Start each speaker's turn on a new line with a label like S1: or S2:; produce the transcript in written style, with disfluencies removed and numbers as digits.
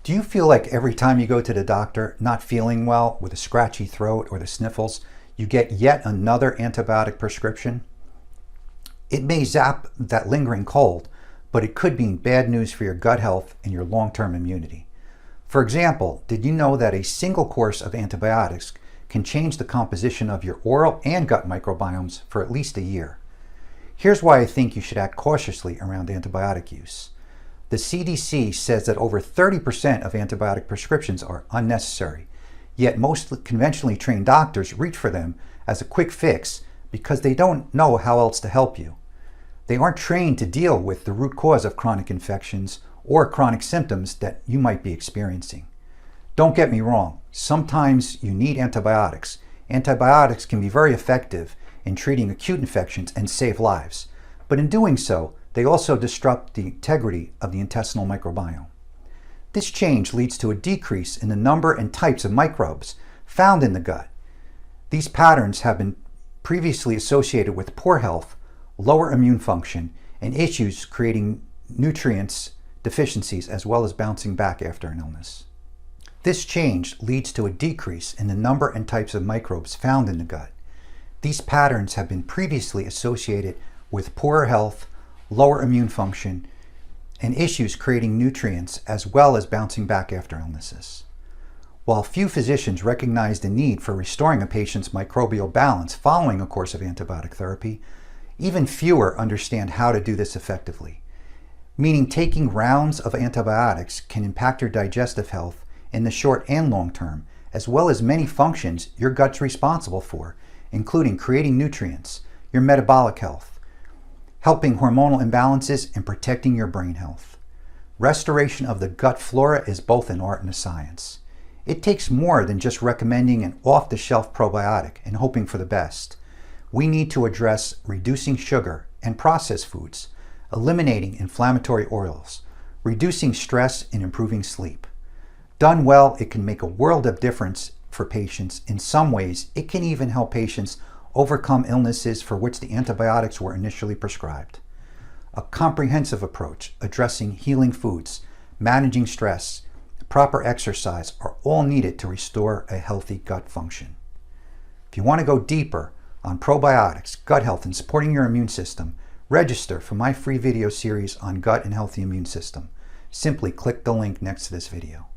S1: Do you feel like every time you go to the doctor not feeling well with a scratchy throat or the sniffles, you get yet another antibiotic prescription? It may zap that lingering cold, but it could mean bad news for your gut health and your long-term immunity. For example, did you know that a single course of antibiotics can change the composition of your oral and gut microbiomes for at least a year? Here's why I think you should act cautiously around antibiotic use. The CDC says that over 30% of antibiotic prescriptions are unnecessary, yet most conventionally trained doctors reach for them as a quick fix because they don't know how else to help you. They aren't trained to deal with the root cause of chronic infections or chronic symptoms that you might be experiencing. Don't get me wrong, sometimes you need antibiotics. Antibiotics can be very effective in treating acute infections and save lives, but in doing so, they also disrupt the integrity of the intestinal microbiome. This change leads to a decrease in the number and types of microbes found in the gut. These patterns have been previously associated with poor health, lower immune function, and issues creating nutrients deficiencies as well as bouncing back after an illness. This change leads to a decrease in the number and types of microbes found in the gut. These patterns have been previously associated with poorer health, lower immune function, and issues creating nutrients as well as bouncing back after illnesses. While few physicians recognize the need for restoring a patient's microbial balance following a course of antibiotic therapy, even fewer understand how to do this effectively, meaning taking rounds of antibiotics can impact your digestive health in the short and long term, as well as many functions your gut's responsible for, including creating nutrients, your metabolic health, helping hormonal imbalances, and protecting your brain health. Restoration of the gut flora is both an art and a science. It takes more than just recommending an off-the-shelf probiotic and hoping for the best. We need to address reducing sugar and processed foods, eliminating inflammatory oils, reducing stress, and improving sleep. Done well, it can make a world of difference for patients. In some ways, it can even help patients overcome illnesses for which the antibiotics were initially prescribed. A comprehensive approach addressing healing foods, managing stress, proper exercise are all needed to restore a healthy gut function. If you want to go deeper on probiotics, gut health, and supporting your immune system, register for my free video series on gut and healthy immune system. Simply click the link next to this video.